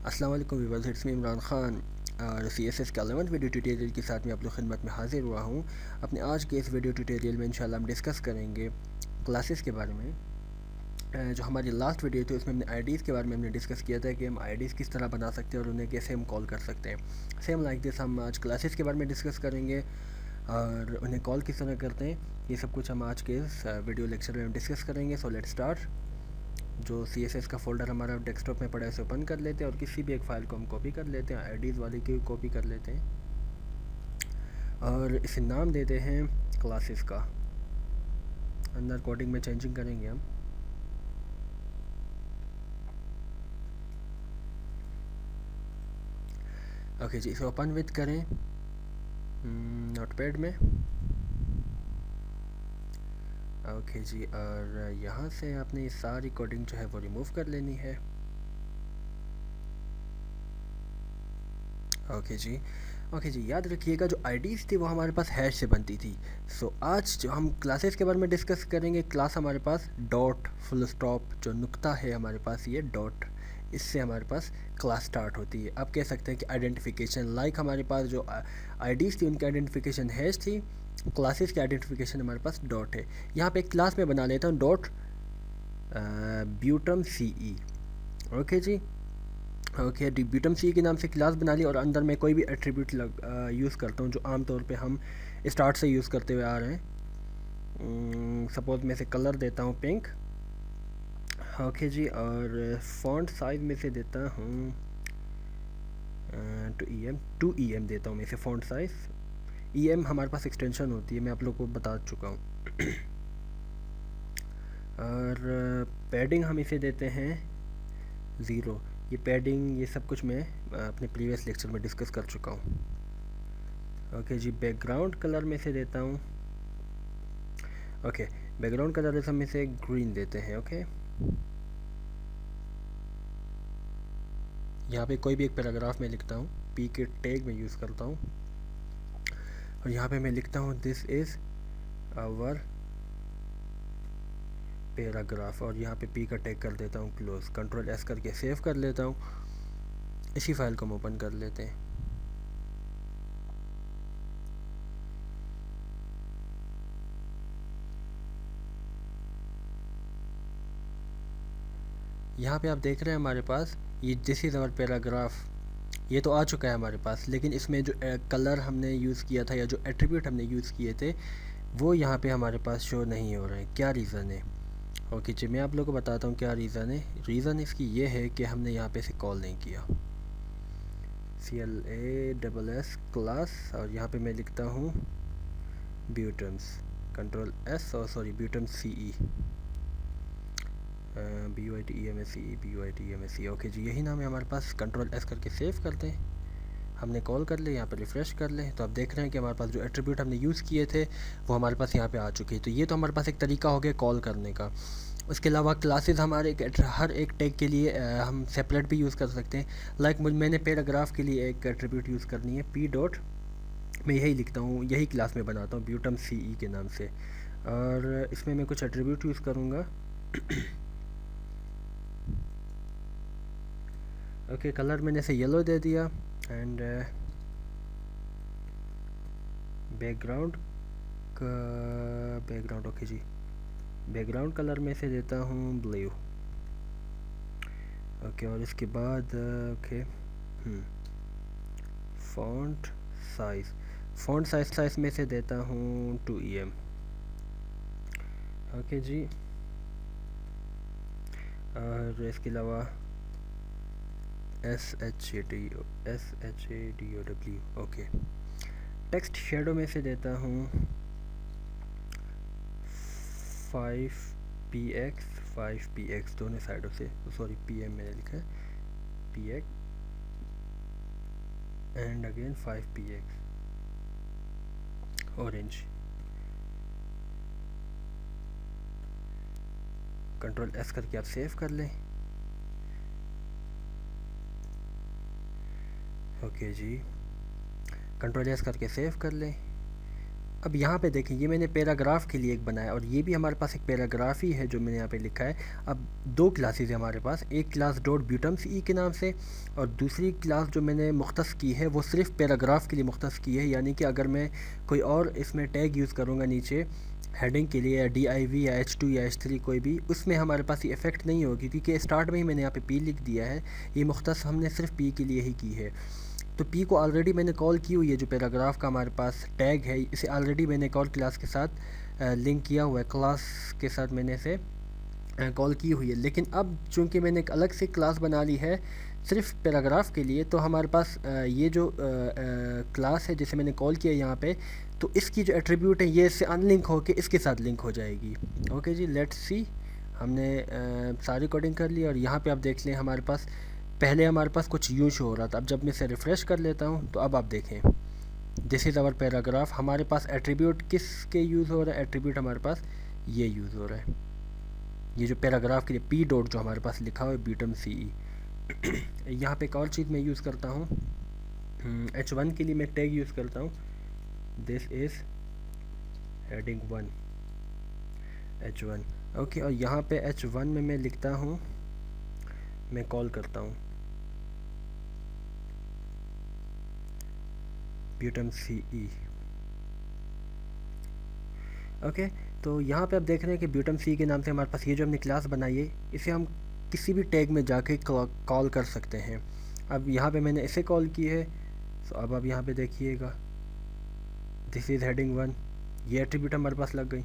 अस्सलाम वालेकुम viewers, it's me Imran Khan और CSS के 11th वीडियो ट्यूटोरियल के साथ मैं आप लोग खिदमत में हाजिर हुआ हूँ। अपने आज के इस वीडियो ट्यूटोरियल में इंशाल्लाह हम डिस्कस करेंगे क्लासेस के बारे में। जो हमारी लास्ट वीडियो थी उसमें हमने आईडीज़ के बारे में हमने डिस्कस किया था कि हम आईडीज़ किस तरह बना सकते हैं और उन्हें कैसे हम कॉल कर सकते हैं। सेम लाइक दिस हम आज क्लासेस के बारे में डिस्कस करेंगे और उन्हें कॉल किस तरह करते हैं। ये सब कुछ हम आज के इस वीडियो लेक्चर में डिस्कस करेंगे। So let's start. जो CSS का फ़ोल्डर हमारा डेस्कटॉप में पड़ा है उसे ओपन कर लेते हैं और किसी भी एक फ़ाइल को हम कॉपी कर लेते हैं। आईडीज़ वाले की कॉपी कर लेते हैं और इसे नाम देते हैं क्लासेस का। अंदर कोडिंग में चेंजिंग करेंगे हम। ओके जी, इसे ओपन विद करें नोटपैड में। ओके जी, और यहाँ से आपने ये सारी कोडिंग जो है वो रिमूव कर लेनी है। ओके जी, याद रखिएगा जो आईडीज़ थी वो हमारे पास हैश से बनती थी। सो आज जो हम क्लासेस के बारे में डिस्कस करेंगे, क्लास हमारे पास डॉट फुल स्टॉप जो नुक्ता है हमारे पास ये डॉट, इससे हमारे पास क्लास स्टार्ट होती है। अब कह सकते हैं कि आइडेंटिफिकेशन लाइक हमारे पास जो आईडीज़ थी उनकी आइडेंटिफिकेशन हैश थी, क्लासेस की आइडेंटिफिकेशन हमारे पास डॉट है। यहाँ पे एक क्लास में बना लेता हूँ डॉट ब्यूटम CE। ओके जी, ओके ब्यूटम सी के नाम से क्लास बना ली और अंदर मैं कोई भी एट्रीब्यूट यूज़ करता हूँ जो आमतौर पे हम स्टार्ट से यूज़ करते हुए आ रहे हैं। सपोज़ मैं से कलर देता हूँ पिंक। ओके जी, और फॉन्ट साइज़ में से देता हूँ 2EM देता हूँ मैं से फॉन्ट साइज़। EM हमारे पास एक्सटेंशन होती है, मैं आप लोगों को बता चुका हूँ। और पैडिंग हम इसे देते हैं 0। ये पैडिंग ये सब कुछ मैं अपने प्रीवियस लेक्चर में डिस्कस कर चुका हूँ। ओके जी, बैकग्राउंड कलर में से देता हूँ। ओके, बैकग्राउंड कलर हम इसे ग्रीन देते हैं। ओके, यहाँ पे कोई भी एक पैराग्राफ में लिखता हूँ, पी के टैग में यूज़ करता हूँ और यहाँ पे मैं लिखता हूँ दिस इज़ आवर पैराग्राफ और यहाँ पे पी का टैग कर देता हूँ क्लोज। कंट्रोल S करके सेव कर लेता हूँ। इसी फाइल को हम ओपन कर लेते हैं। यहाँ पे आप देख रहे हैं हमारे पास ये दिस इज़ आवर पैराग्राफ, ये तो आ चुका है हमारे पास, लेकिन इसमें जो कलर हमने यूज़ किया था या जो एट्रीब्यूट हमने यूज़ किए थे वो यहाँ पे हमारे पास शो नहीं हो रहे हैं। क्या रीज़न है? ओके जी, मैं आप लोगों को बताता हूँ क्या रीज़न है। रीज़न इसकी ये है कि हमने यहाँ पे से कॉल नहीं किया CLASS क्लास और यहाँ पे मैं लिखता हूँ ब्यूटम्स, कंट्रोल S और सॉरी ब्यूटम्स CE, BUITEMSCE। ओके जी, यही नाम है हमारे पास। कंट्रोल S करके सेव करते हैं। हमने कॉल कर ले, यहाँ पर रिफ़्रेश कर लें तो आप देख रहे हैं कि हमारे पास जो एट्रीब्यूट हमने यूज़ किए थे वो हमारे पास यहाँ पे आ चुके हैं। तो ये तो हमारे पास एक तरीका हो गया कॉल करने का। उसके अलावा क्लासेस हमारे हर एक टैग के लिए हम सेपरेट भी यूज़ कर सकते हैं। लाइक मैंने पैराग्राफ के लिए एक एट्रीब्यूट यूज़ करनी है P डॉट, मैं यही लिखता हूँ, यही क्लास में बनाता हूँ ब्यूटम CE के नाम से, और इसमें मैं कुछ एट्रीब्यूट यूज़ करूँगा। ओके, कलर मैंने से येलो दे दिया एंड बैकग्राउंड ओके जी, बैकग्राउंड कलर में से देता हूँ ब्लू। ओके, और इसके बाद ओके फ़ॉन्ट साइज़ में से देता हूँ 2EM। ओके जी, और इसके अलावा SHADOW। ओके, टेक्स्ट शेडो में से देता हूँ 5px दोनों साइडों से, सॉरी PM मैंने लिखा है px and again 5px orange. Control S करके आप सेव कर लें। ओके जी, कंट्रोल S करके सेव कर लें। अब यहाँ पे देखें, ये मैंने पैराग्राफ के लिए एक बनाया और ये भी हमारे पास एक पैराग्राफ ही है जो मैंने यहाँ पे लिखा है। अब दो क्लासेस है हमारे पास, एक क्लास डॉट ब्यूटम सी के नाम से और दूसरी क्लास जो मैंने मुख्तस की है वो सिर्फ पैराग्राफ के लिए मुख्तस की है। यानी कि अगर मैं कोई और इसमें टैग यूज़ करूँगा नीचे हेडिंग के लिए, या DIV या H2 या H3 कोई भी, उसमें हमारे पास ये इफ़ेक्ट नहीं होगी क्योंकि स्टार्ट में ही मैंने यहाँ पे P लिख दिया है। ये मुख्तस हमने सिर्फ P के लिए ही की है। तो P को ऑलरेडी मैंने कॉल की हुई है, जो पैराग्राफ का हमारे पास टैग है इसे ऑलरेडी मैंने एक और क्लास के साथ लिंक किया हुआ है, क्लास के साथ मैंने इसे कॉल की हुई है। लेकिन अब चूँकि मैंने एक अलग से क्लास बना ली है सिर्फ पैराग्राफ के लिए, तो हमारे पास ये जो क्लास है जिसे मैंने कॉल किया यहाँ पे, तो इसकी जो एट्रीब्यूट है ये इससे अनलिंक होके इसके साथ लिंक हो जाएगी। ओके जी, लेट्स सी। हमने सारी कोडिंग कर ली और यहाँ पे आप देख लें हमारे पास पहले हमारे पास कुछ यूँ शो हो रहा था। अब जब मैं इसे रिफ़्रेश कर लेता हूँ तो अब आप देखें दिस इज़ आवर पैराग्राफ। हमारे पास एट्रीब्यूट किसके यूज़ हो रहा है? एट्रीब्यूट हमारे पास ये यूज़ हो रहा है, ये जो पैराग्राफ के लिए P डॉट जो हमारे पास लिखा हुआ है ब्यूटम CE। यहाँ पे एक और चीज़ मैं यूज़ करता हूँ, H1 के लिए मैं टैग यूज़ करता हूँ, this is heading 1 H1। Okay, और यहाँ पे H1 में मैं लिखता हूँ, मैं कॉल करता हूँ ब्यूटम CE। ओके, तो यहाँ पे आप देख रहे हैं कि ब्यूटम CE के नाम से हमारे पास ये जो हमने क्लास बनाई है इसे हम किसी भी टैग में जाके कॉल कर सकते हैं। अब यहाँ पे मैंने इसे कॉल की है, तो अब आप यहाँ पे देखिएगा दिस इज़ हेडिंग 1, ये एट्रीब्यूट हमारे पास लग गई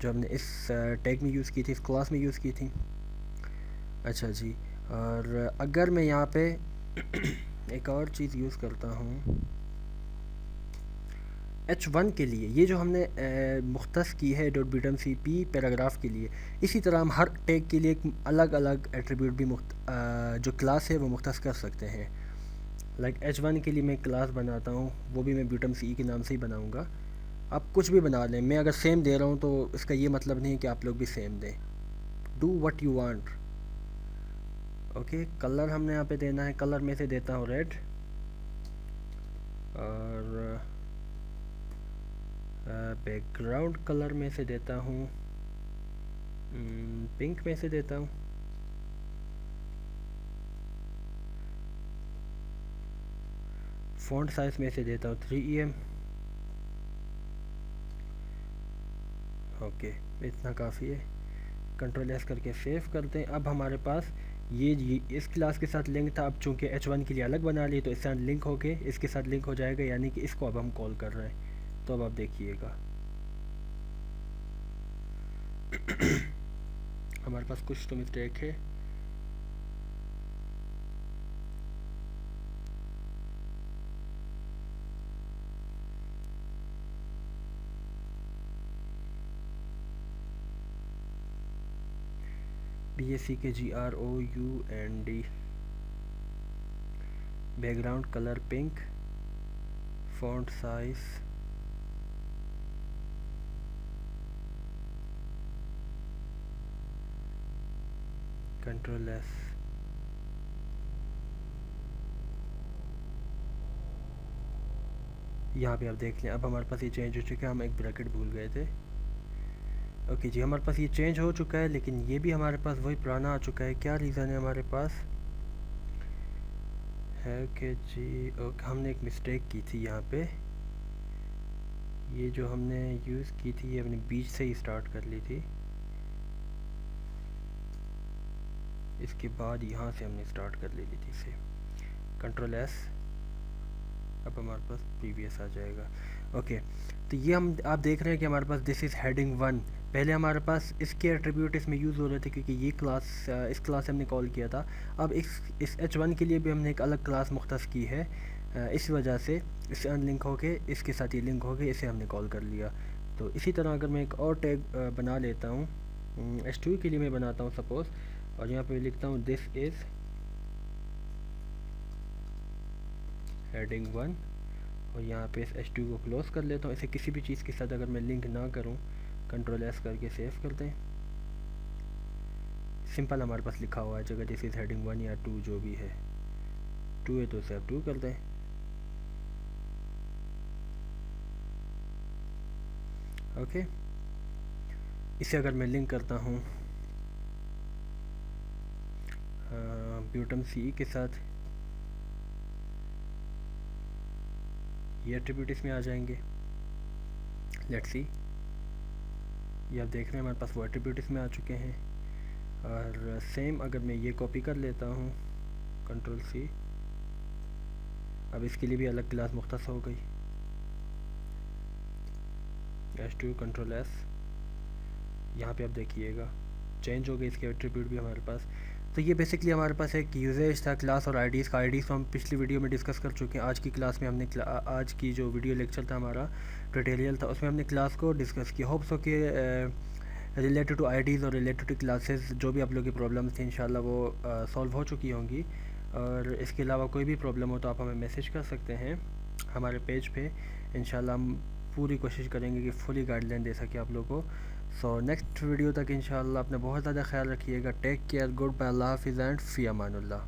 जो हमने इस टैग में यूज़ की थी, इस क्लास में यूज़ की थी। अच्छा जी, और अगर मैं यहाँ पे एक और चीज़ यूज़ करता हूँ H1 के लिए, ये जो हमने मुख्तस की है डॉट ब्यूटम CP पैराग्राफ के लिए, इसी तरह हम हर टैग के लिए एक अलग अलग एट्रीब्यूट भी जो क्लास है वो मुख्तस कर सकते हैं। लाइक H1 के लिए मैं क्लास बनाता हूँ, वो भी मैं ब्यूटम CE के नाम से ही बनाऊँगा। आप कुछ भी बना लें, मैं अगर सेम दे रहा हूँ तो इसका ये मतलब नहीं है कि आप लोग भी सेम दें। Do what you want. Okay, colour हमने यहाँ पे देना है, कलर में से देता हूँ रेड, और बैकग्राउंड कलर में से देता हूँ पिंक में से देता हूँ। फ़ॉन्ट साइज़ में से देता हूँ 3em। ओके, इतना काफ़ी है। कंट्रोल S करके सेव करते हैं। अब हमारे पास ये इस क्लास के साथ लिंक था, अब चूँकि H1 के लिए अलग बना ली तो इससे लिंक होके इसके साथ लिंक हो जाएगा, यानी कि इसको अब हम कॉल कर रहे हैं। तो अब आप देखिएगा हमारे पास कुछ तो मिस्टेक है। BACKGROUND, background colour pink, font size control S। यहाँ पे आप देख लें अब हमारे पास ये चेंज हो चुका है, हम एक ब्रैकेट भूल गए थे। ओके जी, हमारे पास ये चेंज हो चुका है, लेकिन ये भी हमारे पास वही पुराना आ चुका है। क्या रीज़न है हमारे पास है कि जी ओके, हमने एक मिस्टेक की थी यहाँ पे। ये जो हमने यूज़ की थी ये अपने बीच से ही स्टार्ट कर ली थी, इसके बाद यहाँ से हमने स्टार्ट कर ली थी इसे। कंट्रोल S, अब हमारे पास प्रीवियस आ जाएगा। ओके, तो ये हम आप देख रहे हैं कि हमारे पास दिस इज़ हेडिंग 1। पहले हमारे पास इसके एट्रीब्यूट इसमें यूज़ हो रहे थे क्योंकि ये क्लास इस क्लास से हमने कॉल किया था। अब इस H1 के लिए भी हमने एक अलग क्लास मुख्तस की है, इस वजह से इससे अनलिंक होके इसके साथ ये लिंक हो गए, इसे हमने कॉल कर लिया। तो इसी तरह अगर मैं एक और टैग बना लेता हूँ, H2 के लिए मैं बनाता हूँ सपोज़, और यहाँ पे लिखता हूँ दिस इज़ हेडिंग 1, और यहाँ पे इस H2 को क्लोज़ कर लेता हूँ। इसे किसी भी चीज़ के साथ अगर मैं लिंक ना करूँ, कंट्रोल S करके सेव करते हैं। सिंपल हमारे पास लिखा हुआ है जगह दिस इज़ हेडिंग 1 या 2 जो भी है, 2 है तो इसे आप 2 कर दें। ओके, इसे अगर मैं लिंक करता हूँ ब्यूटम सी के साथ, ये एट्रीब्यूट इसमें आ जाएंगे। लेट्स सी, ये आप देख रहे हैं हमारे पास वो एट्रीब्यूट इसमें आ चुके हैं। और सेम अगर मैं ये कॉपी कर लेता हूँ कंट्रोल सी, अब इसके लिए भी अलग क्लास मुख्तस हो गई, H2 कंट्रोल एस, यहाँ पे आप देखिएगा चेंज हो गई इसके एट्रीब्यूट भी हमारे पास। तो ये बेसिकली हमारे पास एक यूजेज था क्लास और आईडीज़ का। आईडीज़ को हम पिछली वीडियो में डिस्कस कर चुके हैं। आज की क्लास में हमने आज की जो वीडियो लेक्चर था हमारा, ट्यूटोरियल था, उसमें हमने क्लास को डिस्कस किया। होप्स हो कि रिलेटेड टू आईडीज़ और रिलेटेड टू क्लासेस जो भी आप लोगों की प्रॉब्लम्स थी इंशाल्लाह वो सॉल्व हो चुकी होंगी। और इसके अलावा कोई भी प्रॉब्लम हो तो आप हमें मैसेज कर सकते हैं हमारे पेज पे। इंशाल्लाह हम पूरी कोशिश करेंगे कि फुली गाइडलाइन दे सके आप लोगों को। सो नेक्स्ट वीडियो तक इंशाल्लाह अपने बहुत ज़्यादा ख्याल रखिएगा। टेक केयर, गुड बाय, अल्लाह हाफिज़ एंड फ़ी अमानुल्लाह।